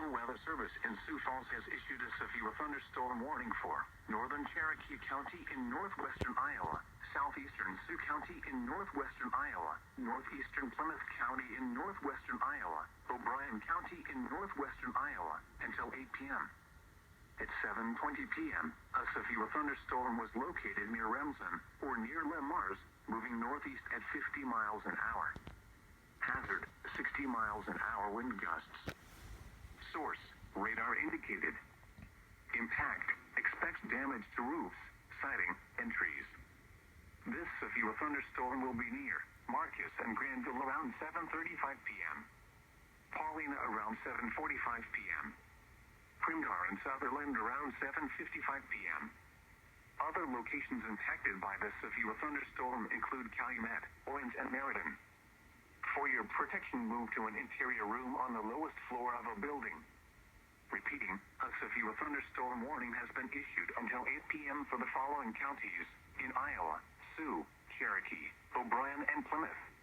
National Weather Service in Sioux Falls has issued a severe thunderstorm warning for northern Cherokee County in northwestern Iowa, southeastern Sioux County in northwestern Iowa, northeastern Plymouth County in northwestern Iowa, O'Brien County in northwestern Iowa, until 8 p.m. At 7:20 p.m., a severe thunderstorm was located near Remsen, or near Le Mars, moving northeast at 50 miles an hour. Hazard, 60 miles an hour wind gusts. Source, radar indicated. Impact, expects damage to roofs, siding, and trees. This severe thunderstorm will be near Marcus and Granville around 7:35 p.m. Paulina around 7:45 p.m. Primgar and Sutherland around 7:55 p.m. Other locations impacted by this severe thunderstorm include Calumet, Orange, and Meriden. For your protection, move to an interior room on the lowest floor of a building. Repeating, a severe thunderstorm warning has been issued until 8 p.m. for the following counties in Iowa: Sioux, Cherokee, O'Brien, and Plymouth.